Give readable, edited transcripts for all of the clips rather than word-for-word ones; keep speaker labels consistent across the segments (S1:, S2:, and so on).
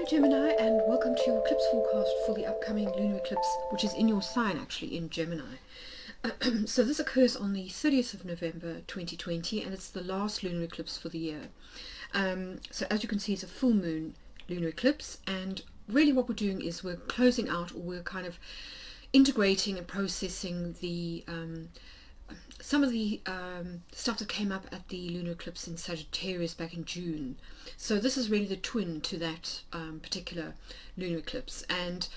S1: Gemini, and welcome to your eclipse forecast for the upcoming lunar eclipse, which is in your sign actually, in Gemini. So this occurs on the 30th of November 2020, and it's the last lunar eclipse for the year. So as you can see, it's a full moon lunar eclipse, and really what we're doing is we're closing out, or we're kind of integrating and processing the some of the stuff that came up at the lunar eclipse in Sagittarius back in June. So this is really the twin to that particular lunar eclipse, and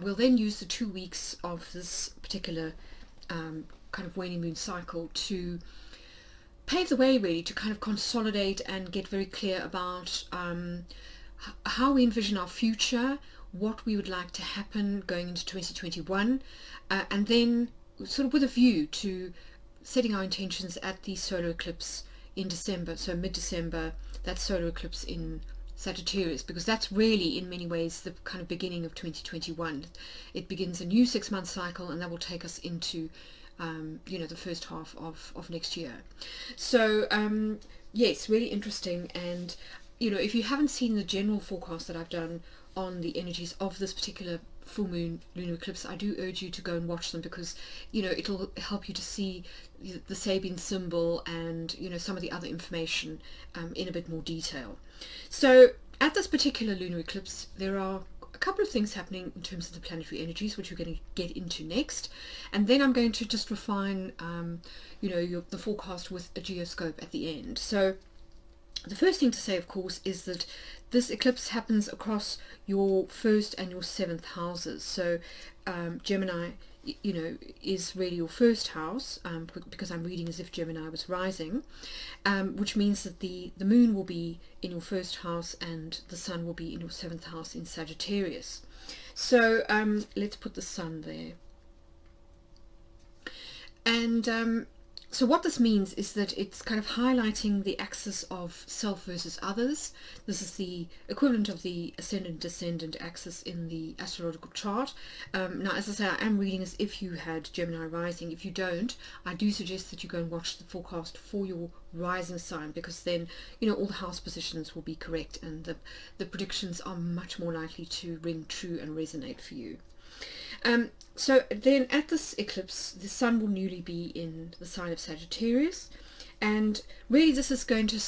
S1: we'll then use the 2 weeks of this particular kind of waning moon cycle to pave the way, really, to kind of consolidate and get very clear about how we envision our future, what we would like to happen going into 2021, and then sort of with a view to setting our intentions at the solar eclipse in December, so mid-December, that solar eclipse in Sagittarius, because that's really in many ways the kind of beginning of 2021. It begins a new 6-month cycle, and that will take us into the first half of next year. So yes, really interesting. And if you haven't seen the general forecast that I've done on the energies of this particular full moon lunar eclipse, I do urge you to go and watch them, because it'll help you to see the Sabine symbol and some of the other information in a bit more detail. So at this particular lunar eclipse, there are a couple of things happening in terms of the planetary energies, which we're going to get into next, and then I'm going to just refine the forecast with a Geoscope at the end. So the first thing to say, of course, is that this eclipse happens across your 1st and your 7th houses. So Gemini, is really your 1st house, because I'm reading as if Gemini was rising, which means that the moon will be in your 1st house and the sun will be in your 7th house in Sagittarius. So let's put the sun there. And so what this means is that it's kind of highlighting the axis of self versus others. This is the equivalent of the ascendant-descendant axis in the astrological chart. Now, as I say, I am reading as if you had Gemini rising. If you don't, I do suggest that you go and watch the forecast for your rising sign, because then all the house positions will be correct, and the predictions are much more likely to ring true and resonate for you. So then at this eclipse, the sun will newly be in the sign of Sagittarius, and really this is going to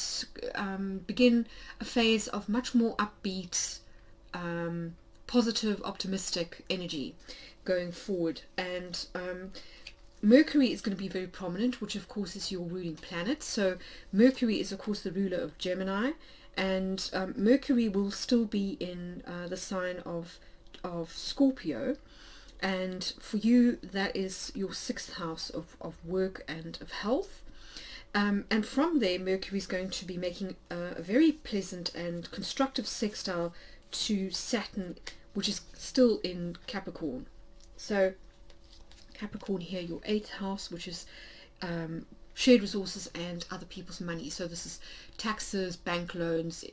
S1: begin a phase of much more upbeat, positive, optimistic energy going forward. And Mercury is going to be very prominent, which of course is your ruling planet. So Mercury is of course the ruler of Gemini, and Mercury will still be in the sign of Scorpio. And for you, that is your 6th house of work and of health. And from there, Mercury is going to be making a very pleasant and constructive sextile to Saturn, which is still in Capricorn. So Capricorn here, your 8th house, which is shared resources and other people's money. So this is taxes, bank loans,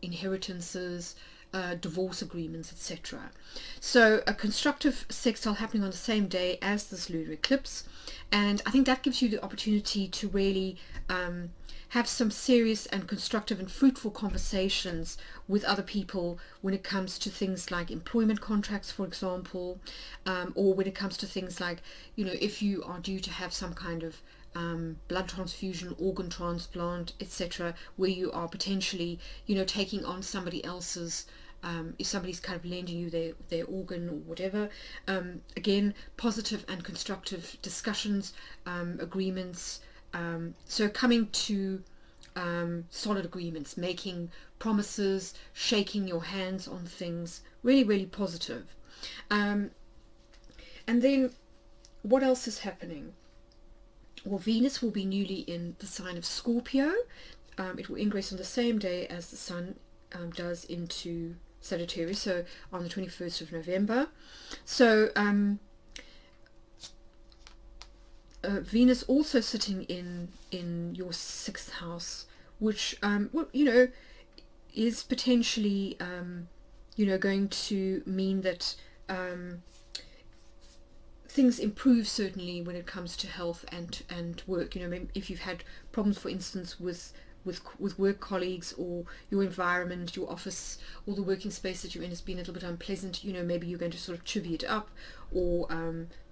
S1: inheritances, divorce agreements, etc. So a constructive sextile happening on the same day as this lunar eclipse, and I think that gives you the opportunity to really have some serious and constructive and fruitful conversations with other people when it comes to things like employment contracts, for example, or when it comes to things like, if you are due to have some kind of blood transfusion, organ transplant, etc., where you are potentially taking on somebody else's, if somebody's kind of lending you their organ or whatever. Again, positive and constructive discussions, agreements, so coming to solid agreements, making promises, shaking your hands on things, really, really positive. And then what else is happening? Well, Venus will be newly in the sign of Scorpio. It will ingress on the same day as the sun does into Sagittarius, so on the 21st of November. So Venus also sitting in your 6th house, which is potentially going to mean that things improve, certainly when it comes to health and work. If you've had problems, for instance, with with work colleagues, or your environment, your office, or the working space that you're in has been a little bit unpleasant, maybe you're going to sort of chivvy it up, or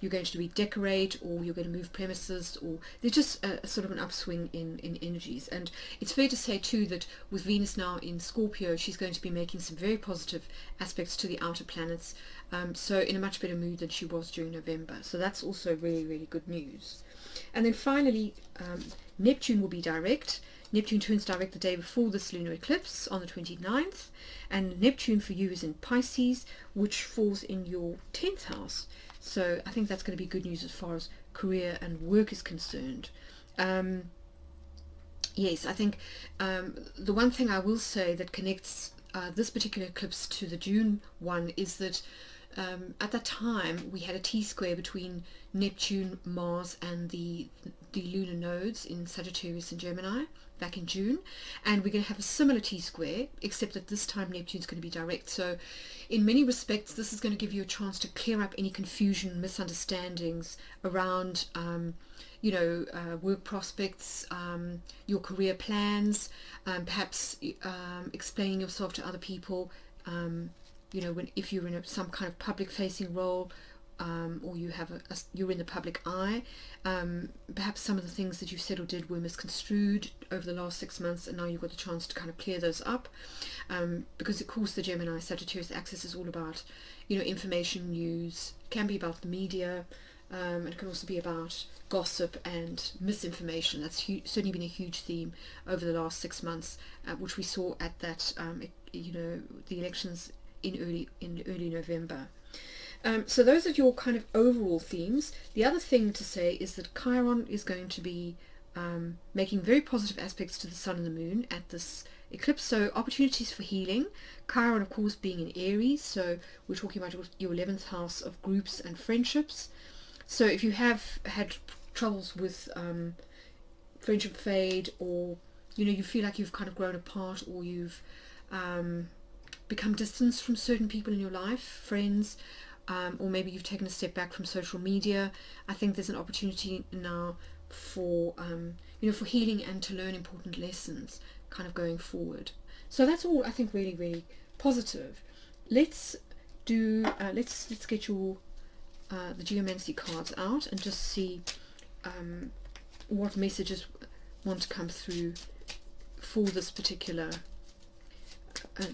S1: you're going to redecorate, or you're going to move premises, or there's just a sort of an upswing in energies. And it's fair to say too that with Venus now in Scorpio, she's going to be making some very positive aspects to the outer planets, so in a much better mood than she was during November. So that's also really, really good news. And then finally, Neptune will be direct. Neptune turns direct the day before this lunar eclipse on the 29th, and Neptune for you is in Pisces, which falls in your 10th house. So I think that's going to be good news as far as career and work is concerned. Yes, I think the one thing I will say that connects this particular eclipse to the June one is that at that time we had a T-square between Neptune, Mars and the lunar nodes in Sagittarius and Gemini back in June, and we're going to have a similar T-square, except that this time Neptune's going to be direct. So in many respects this is going to give you a chance to clear up any confusion, misunderstandings around work prospects, your career plans, perhaps explaining yourself to other people, if you're in some kind of public facing role, or you're in the public eye, perhaps some of the things that you said or did were misconstrued over the last 6 months, and now you've got the chance to kind of clear those up, because of course the Gemini Sagittarius axis is all about information, news, can be about the media, and it can also be about gossip and misinformation. That's certainly been a huge theme over the last 6 months, which we saw at that the elections in early November. So those are your kind of overall themes. The other thing to say is that Chiron is going to be making very positive aspects to the Sun and the Moon at this eclipse, so opportunities for healing. Chiron of course being in Aries, so we're talking about your 11th house of groups and friendships. So if you have had troubles with friendship fade, or you feel like you've kind of grown apart, or you've become distanced from certain people in your life, friends, or maybe you've taken a step back from social media, I think there's an opportunity now for for healing and to learn important lessons kind of going forward. So that's all I think really, really positive. Let's do let's get your the Geomancy cards out and just see what messages want to come through for this particular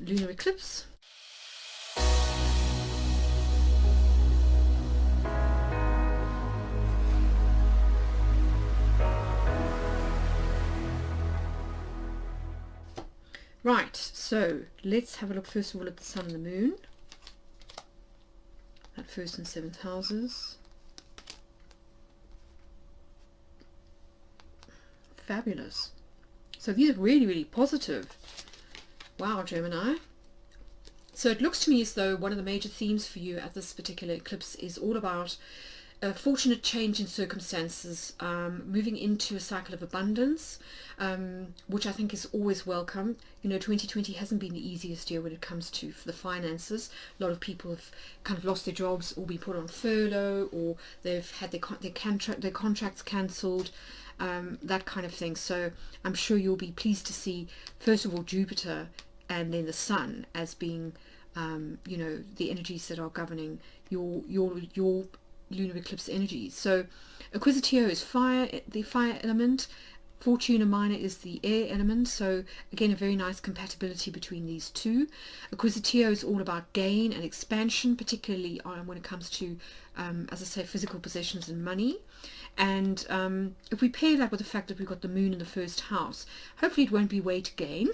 S1: lunar eclipse. Right, so let's have a look first of all at the Sun and the Moon, at 1st and 7th houses. Fabulous. So these are really, really positive. Wow, Gemini. So it looks to me as though one of the major themes for you at this particular eclipse is all about a fortunate change in circumstances, moving into a cycle of abundance, which I think is always welcome. 2020 hasn't been the easiest year when it comes to the finances. A lot of people have kind of lost their jobs, or been put on furlough, or they've had their contracts cancelled, that kind of thing. So I'm sure you'll be pleased to see, first of all, Jupiter and then the Sun as being the energies that are governing your lunar eclipse energies. So Acquisitio is fire, the fire element. Fortuna Minor is the air element, so again a very nice compatibility between these two. Acquisitio is all about gain and expansion, particularly when it comes to as I say, physical possessions and money. And if we pair that with the fact that we've got the moon in the first house, hopefully it won't be weight gain,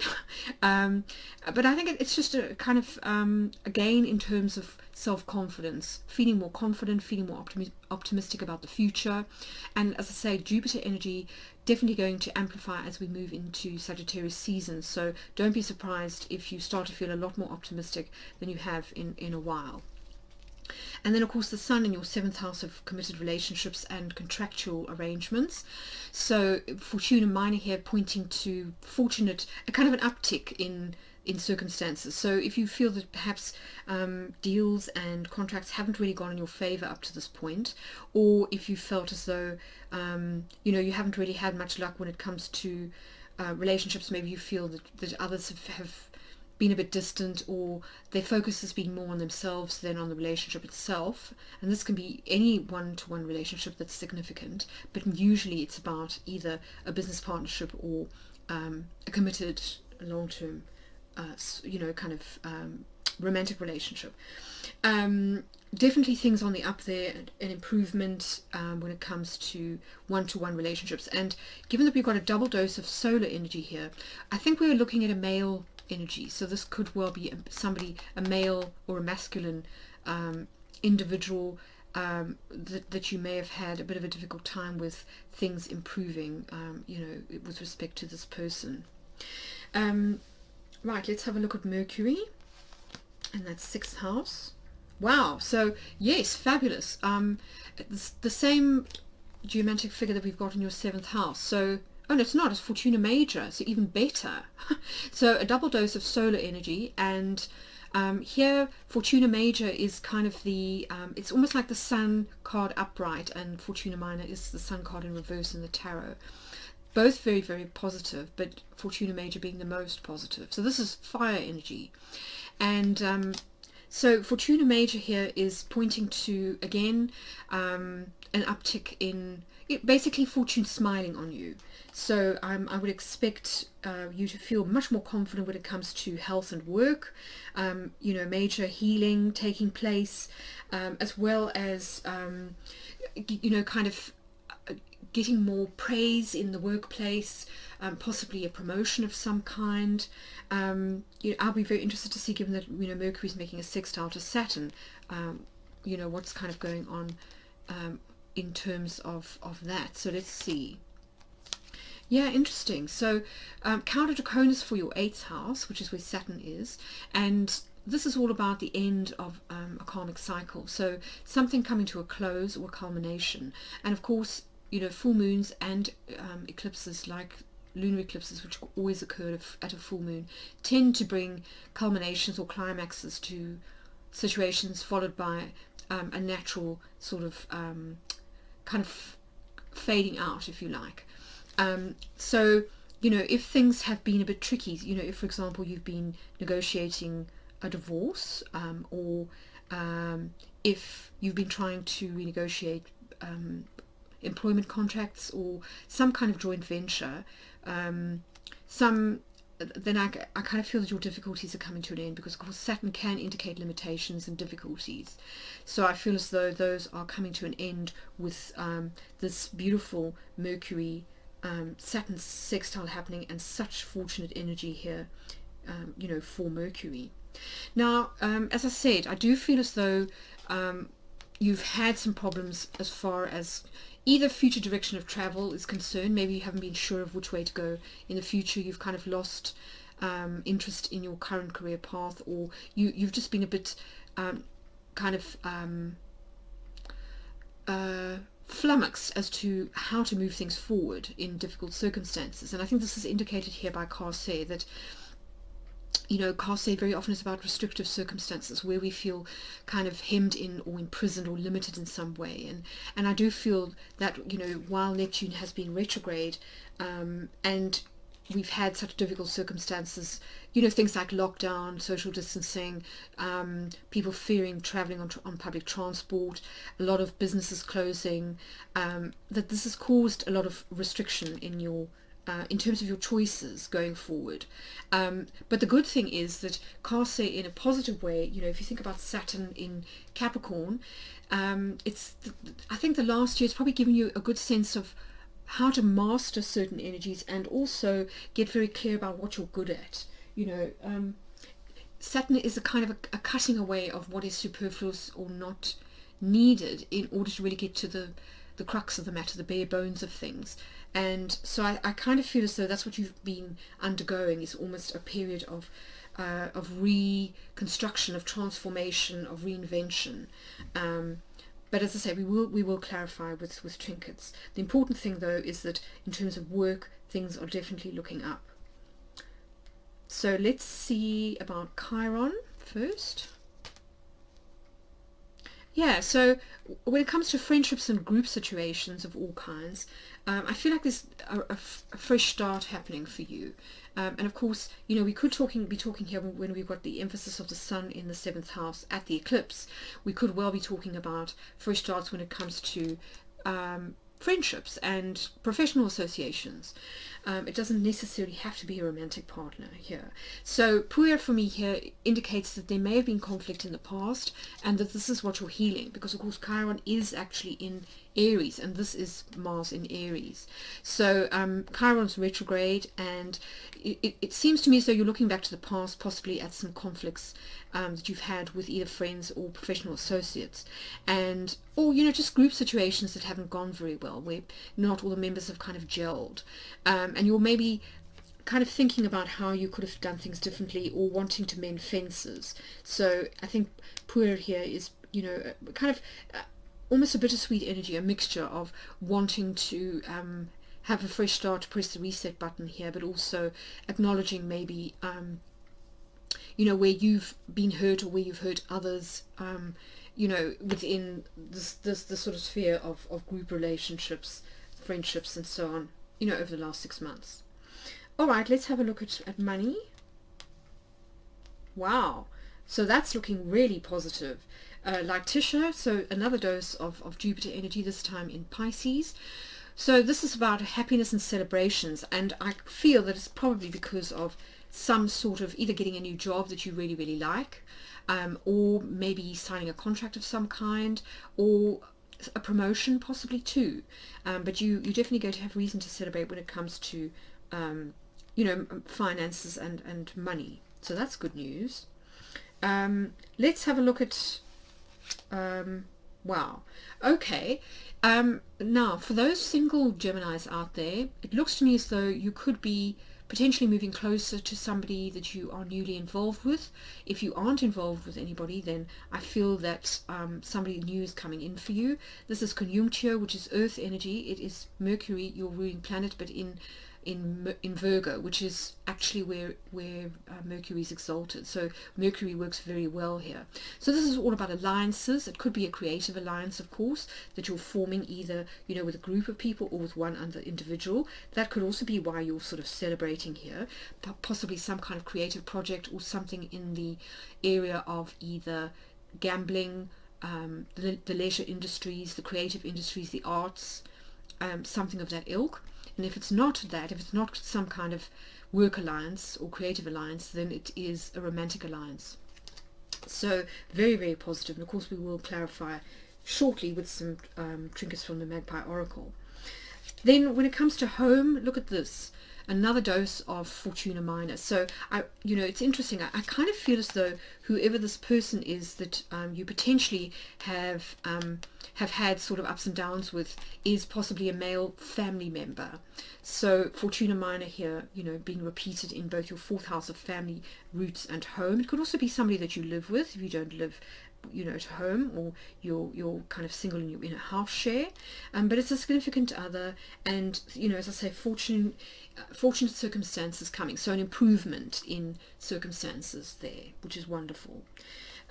S1: but I think it's just a kind of a gain in terms of self-confidence, feeling more confident, feeling more optimistic about the future. And as I say, Jupiter energy definitely going to amplify as we move into Sagittarius season, so don't be surprised if you start to feel a lot more optimistic than you have in a while. And then of course the Sun in your 7th house of committed relationships and contractual arrangements. So Fortuna Minor here pointing to a kind of an uptick in circumstances. So if you feel that perhaps deals and contracts haven't really gone in your favor up to this point, or if you felt as though you haven't really had much luck when it comes to relationships, maybe you feel that others have been a bit distant, or their focus has been more on themselves than on the relationship itself. And this can be any one-to-one relationship that's significant, but usually it's about either a business partnership or a committed long-term kind of romantic relationship. Definitely things on the up there, an improvement when it comes to one-to-one relationships. And given that we've got a double dose of solar energy here, I think we're looking at a male energy. So this could well be a male or a masculine individual that you may have had a bit of a difficult time with things improving, with respect to this person. Right, let's have a look at Mercury, and that's 6th house. Wow, so yes, fabulous. It's the same geomantic figure that we've got in your 7th house. So, oh no, it's not, it's Fortuna Major, so even better. So a double dose of solar energy, and here Fortuna Major is kind of the, it's almost like the Sun card upright, and Fortuna Minor is the Sun card in reverse in the tarot. Both very, very positive, but Fortuna Major being the most positive. So this is fire energy. And so Fortuna Major here is pointing to, again, an uptick in, basically fortune smiling on you. So I would expect you to feel much more confident when it comes to health and work, major healing taking place, as well as, kind of getting more praise in the workplace, possibly a promotion of some kind. I'll be very interested to see, given that Mercury is making a sextile to Saturn, what's kind of going on in terms of that. So let's see. Yeah, interesting. So counter draconis for your 8th house, which is where Saturn is, and this is all about the end of a karmic cycle. So something coming to a close or a culmination. And of course, full moons and eclipses, like lunar eclipses, which always occur at a full moon, tend to bring culminations or climaxes to situations, followed by a natural sort of kind of fading out, if you like. So if things have been a bit tricky, if for example you've been negotiating a divorce, or if you've been trying to renegotiate employment contracts or some kind of joint venture, then I kind of feel that your difficulties are coming to an end, because of course Saturn can indicate limitations and difficulties. So I feel as though those are coming to an end with this beautiful Mercury Saturn sextile happening, and such fortunate energy here, for Mercury. Now, as I said, I do feel as though you've had some problems as far as either future direction of travel is concerned. Maybe you haven't been sure of which way to go in the future. You've kind of lost interest in your current career path, or you've just been a bit flummoxed as to how to move things forward in difficult circumstances. And I think this is indicated here by Carse, that Carse very often is about restrictive circumstances where we feel kind of hemmed in or imprisoned or limited in some way. And I do feel that, while Neptune has been retrograde, and we've had such difficult circumstances, things like lockdown, social distancing, people fearing traveling on public transport, a lot of businesses closing, that this has caused a lot of restriction in your in terms of your choices going forward. But the good thing is that Carse, in a positive way, if you think about Saturn in Capricorn, I think the last year has probably given you a good sense of how to master certain energies, and also get very clear about what you're good at. Saturn is a kind of a cutting away of what is superfluous or not needed, in order to really get to the crux of the matter, the bare bones of things. And so I kind of feel as though that's what you've been undergoing, is almost a period of reconstruction, of transformation, of reinvention. But as I say, we will clarify with trinkets. The important thing, though, is that in terms of work, things are definitely looking up. So let's see about Chiron first. Yeah, so when it comes to friendships and group situations of all kinds, I feel like there's a fresh start happening for you. And of course, you know, we could be talking here when we've got the emphasis of the sun in the seventh house at the eclipse. We could well be talking about fresh starts when it comes to friendships and professional associations. It doesn't necessarily have to be a romantic partner here. So puer for me here indicates that there may have been conflict in the past and that this is what you're healing, because of course Chiron is actually in Aries and this is Mars in Aries. So Chiron's retrograde, and it seems to me as though you're looking back to the past, possibly at some conflicts that you've had with either friends or professional associates, and or you know, just group situations that haven't gone very well, where not all the members have kind of gelled, and you're maybe kind of thinking about how you could have done things differently or wanting to mend fences. So I think puer here is, you know, kind of almost a bittersweet energy, a mixture of wanting to have a fresh start, to press the reset button here, but also acknowledging maybe you know, where you've been hurt or where you've hurt others, you know, within this sort of sphere of group relationships, friendships and so on, you know, over the last 6 months. All right, let's have a look at money. Wow, so that's looking really positive. Like Tisha, so another dose of Jupiter energy, this time in Pisces. So this is about happiness and celebrations, and I feel that it's probably because of some sort of either getting a new job that you really, really like, or maybe signing a contract of some kind, or a promotion possibly too. But you're definitely going to have reason to celebrate when it comes to, you know, finances and money. So that's good news. Let's have a look at, wow. Okay. Now, for those single Geminis out there, it looks to me as though you could be potentially moving closer to somebody that you are newly involved with. If you aren't involved with anybody, then I feel that somebody new is coming in for you. This is conjunctio, which is earth energy. It is Mercury, your ruling planet, but in Virgo, which is actually where Mercury is exalted. So Mercury works very well here. So this is all about alliances. It could be a creative alliance, of course, that you're forming either, you know, with a group of people or with one other individual. That could also be why you're sort of celebrating here, possibly some kind of creative project or something in the area of either gambling, the leisure industries, the creative industries, the arts, something of that ilk. And if it's not that, if it's not some kind of work alliance or creative alliance, then it is a romantic alliance. So very, very positive. And of course we will clarify shortly with some trinkets from the Magpie Oracle. Then when it comes to home, look at this. Another dose of Fortuna Minor. So you know, it's interesting. I kind of feel as though whoever this person is that you potentially have had sort of ups and downs with is possibly a male family member. So Fortuna Minor here, you know, being repeated in both your fourth house of family, roots and home. It could also be somebody that you live with if you don't live, you know, at home, or you're kind of single and you're in a house share, but it's a significant other, and you know, as I say, fortunate circumstances coming, so an improvement in circumstances there, which is wonderful.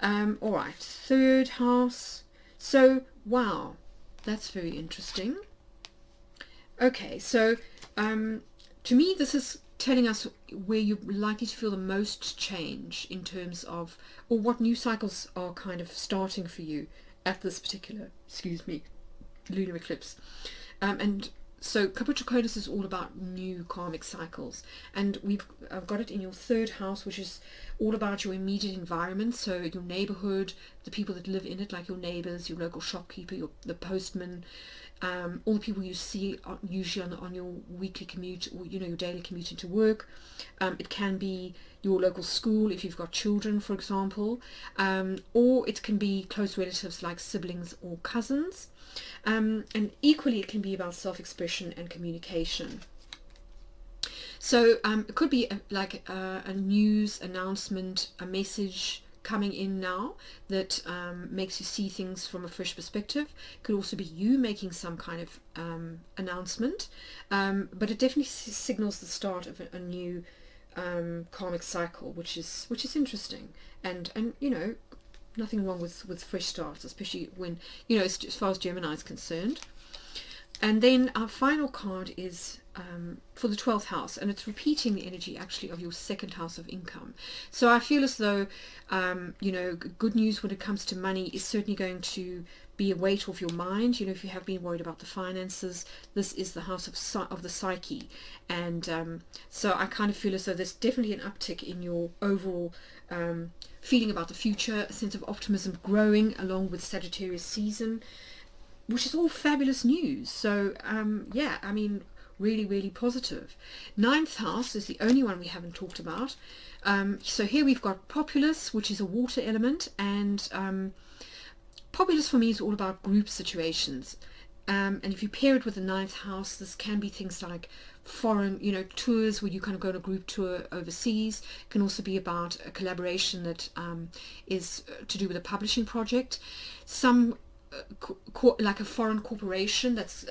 S1: All right, third house. So wow, that's very interesting. Okay, so to me this is telling us where you're likely to feel the most change in terms of, or what new cycles are kind of starting for you at this particular, lunar eclipse. And so Capricornus is all about new karmic cycles, and we've got it in your third house, which is all about your immediate environment, so your neighborhood, the people that live in it, like your neighbors, your local shopkeeper, the postman, all the people you see usually on your weekly commute, or you know, your daily commute into work. It can be your local school if you've got children, for example, or it can be close relatives like siblings or cousins, and equally it can be about self-expression and communication. So it could be a news announcement, a message coming in now that makes you see things from a fresh perspective. It could also be you making some kind of announcement, but it definitely signals the start of a new karmic cycle, which is interesting, and you know, nothing wrong with fresh starts, especially when, you know, as far as Gemini is concerned. And then our final card is for the 12th house, and it's repeating the energy actually of your second house of income. So I feel as though, you know, good news when it comes to money is certainly going to be a weight off your mind. You know, if you have been worried about the finances, this is the house of the psyche. And so I kind of feel as though there's definitely an uptick in your overall feeling about the future, a sense of optimism growing along with Sagittarius season, which is all fabulous news. So yeah, I mean, really, really positive. 9th house is the only one we haven't talked about. So here we've got populace, which is a water element, and populace for me is all about group situations. And if you pair it with the 9th house, this can be things like foreign, you know, tours where you kind of go on a group tour overseas. It can also be about a collaboration that is to do with a publishing project. Some like a foreign corporation that's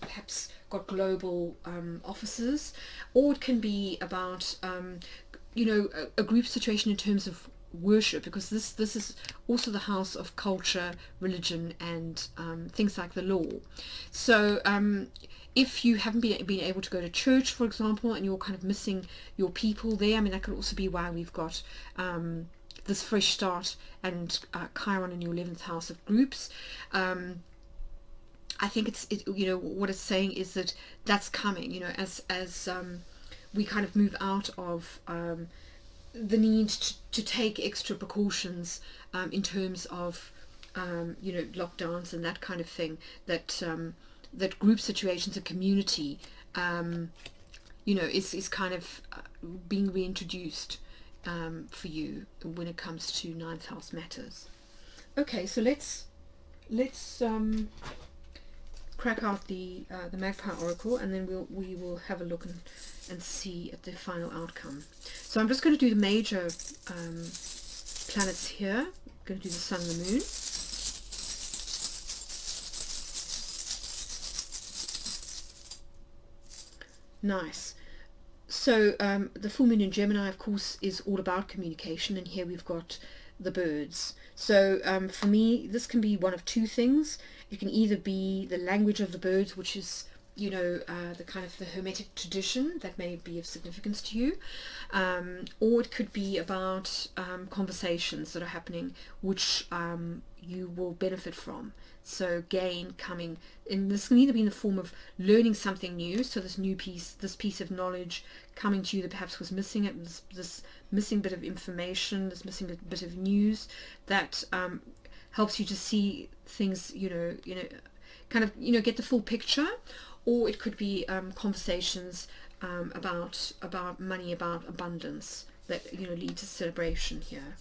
S1: perhaps got global offices, or it can be about you know, a group situation in terms of worship, because this is also the house of culture, religion, and things like the law. So if you haven't been able to go to church, for example, and you're kind of missing your people there, I mean, that could also be why we've got this fresh start and Chiron in your 11th house of groups. I think you know, what it's saying is that that's coming, you know, as we kind of move out of the need to take extra precautions in terms of you know, lockdowns and that kind of thing, that that group situations and community you know, is kind of being reintroduced for you when it comes to 9th house matters. Okay, so let's crack out the Magpie Oracle, and then we will have a look and see at the final outcome. So I'm just going to do the major planets here. I'm going to do the Sun and the Moon. Nice. So the full moon in Gemini, of course, is all about communication, and here we've got the birds. So for me, this can be one of two things. It can either be the language of the birds, which is, you know, the kind of the Hermetic tradition that may be of significance to you, or it could be about conversations that are happening which you will benefit from. So gain coming, and this can either be in the form of learning something new, so this piece of knowledge coming to you that perhaps was missing, this missing bit of information, this missing bit of news that helps you to see things, you know, kind of, you know, get the full picture. Or it could be conversations about money, about abundance, that, you know, lead to celebration here.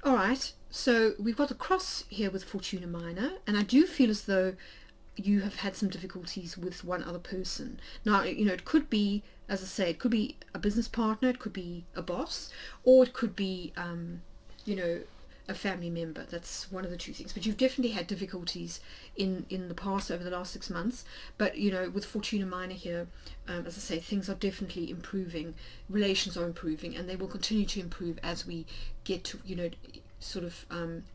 S1: All right, so we've got the cross here with Fortuna Minor, and I do feel as though you have had some difficulties with one other person. Now, you know, it could be, as I say, it could be a business partner, it could be a boss, or it could be, you know, a family member. That's one of the two things. But you've definitely had difficulties in the past, over the last 6 months. But, you know, with Fortuna Minor here, as I say, things are definitely improving. Relations are improving, and they will continue to improve as we get to, you know, sort of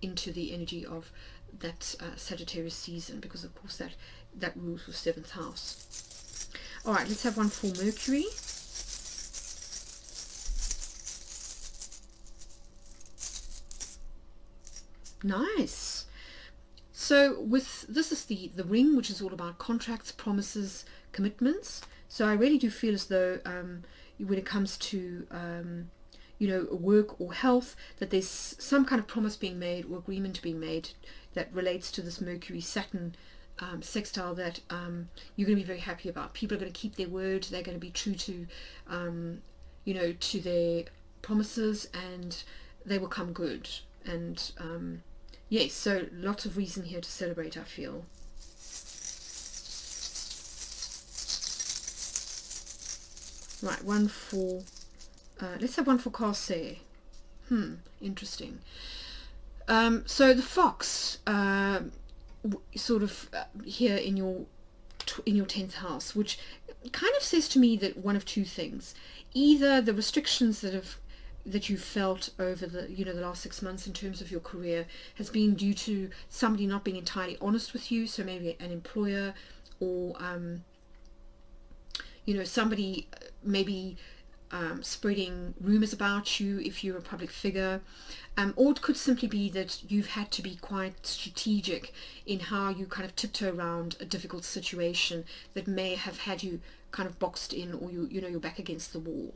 S1: into the energy of that Sagittarius season, because of course that rules your 7th house. All right, let's have one for Mercury. Nice. So with this is the ring, which is all about contracts, promises, commitments. So I really do feel as though when it comes to you know, work or health, that there's some kind of promise being made or agreement being made that relates to this Mercury-Saturn sextile that you're going to be very happy about. People are going to keep their word. They're going to be true to, you know, to their promises, and they will come good. And yes, so lots of reason here to celebrate, I feel. Right, one for... let's have one for Corsair. Interesting. So the fox, sort of here in your 10th house, which it kind of says to me that one of two things: either the restrictions that you felt over the the last 6 months in terms of your career has been due to somebody not being entirely honest with you, so maybe an employer, or somebody maybe spreading rumors about you if you're a public figure, or it could simply be that you've had to be quite strategic in how you kind of tiptoe around a difficult situation that may have had you kind of boxed in, or you're back against the wall.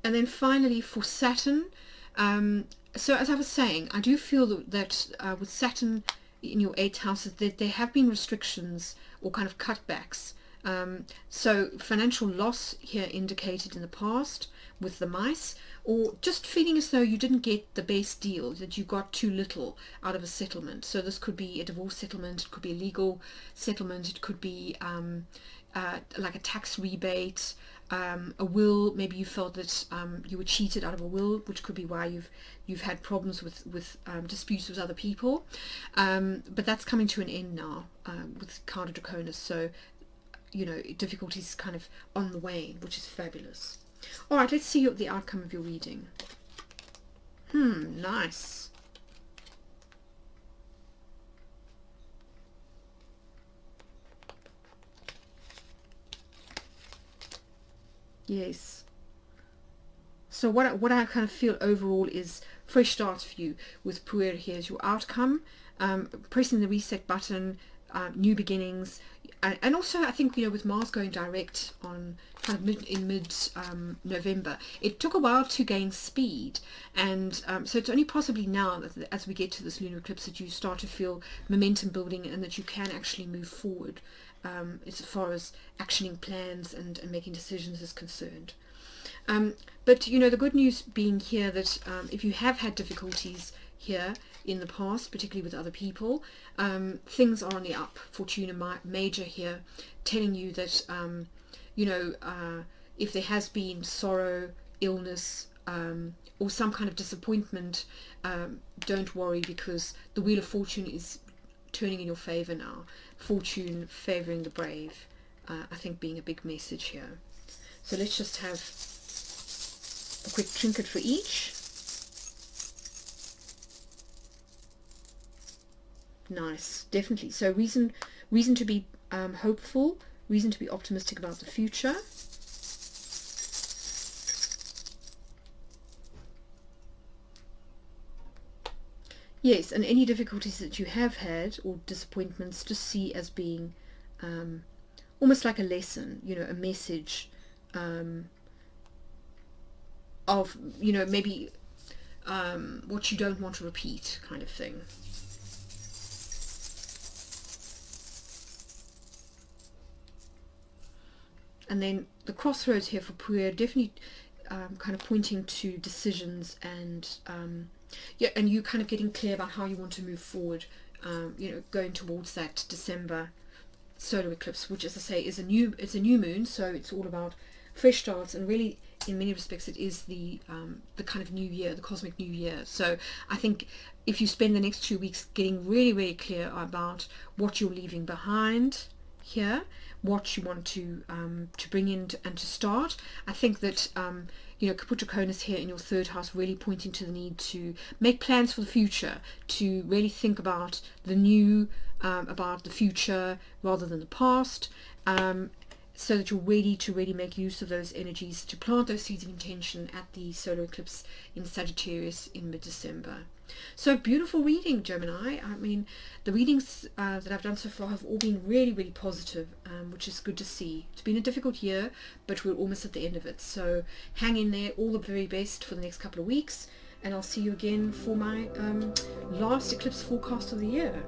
S1: And then finally for Saturn, so as I was saying, I do feel that with Saturn in your 8th house, that there have been restrictions or kind of cutbacks. So financial loss here indicated in the past with the mice, or just feeling as though you didn't get the best deal, that you got too little out of a settlement. So this could be a divorce settlement, it could be a legal settlement, it could be like a tax rebate, a will. Maybe you felt that you were cheated out of a will, which could be why you've had problems with disputes with other people. But that's coming to an end now with Carta Draconis. So difficulties kind of on the wane, which is fabulous. All right, let's see the outcome of your reading. Nice. Yes. So what I kind of feel overall is fresh starts for you with Puer here as your outcome. Pressing the reset button, new beginnings, and also I think with Mars going direct on kind of mid November, it took a while to gain speed, and so it's only possibly now that as we get to this lunar eclipse that you start to feel momentum building and that you can actually move forward as far as actioning plans and making decisions is concerned. But the good news being here that if you have had difficulties here in the past, particularly with other people, things are on the up. Fortuna Major here telling you that if there has been sorrow, illness, or some kind of disappointment, don't worry, because the Wheel of Fortune is turning in your favor now. Fortune favoring the brave, I think, being a big message here. So let's just have a quick trinket for each. Nice, definitely. So reason to be hopeful, reason to be optimistic about the future. Yes, and any difficulties that you have had or disappointments, just see as being almost like a lesson, a message of maybe what you don't want to repeat, kind of thing. And then the crossroads here for Puer, definitely kind of pointing to decisions and and you kind of getting clear about how you want to move forward, going towards that December solar eclipse, which, as I say, it's a new moon, so it's all about fresh starts, and really in many respects it is the kind of new year, the cosmic new year. So I think if you spend the next 2 weeks getting really, really clear about what you're leaving behind here, what you want to bring in and to start, I think that Caput Draconis here in your 3rd house really pointing to the need to make plans for the future, to really think about the new, about the future rather than the past, so that you're ready to really make use of those energies to plant those seeds of intention at the solar eclipse in Sagittarius in mid-December. So beautiful reading, Gemini. I mean, the readings that I've done so far have all been really, really positive, which is good to see. It's been a difficult year, but we're almost at the end of it. So hang in there, all the very best for the next couple of weeks, and I'll see you again for my last eclipse forecast of the year.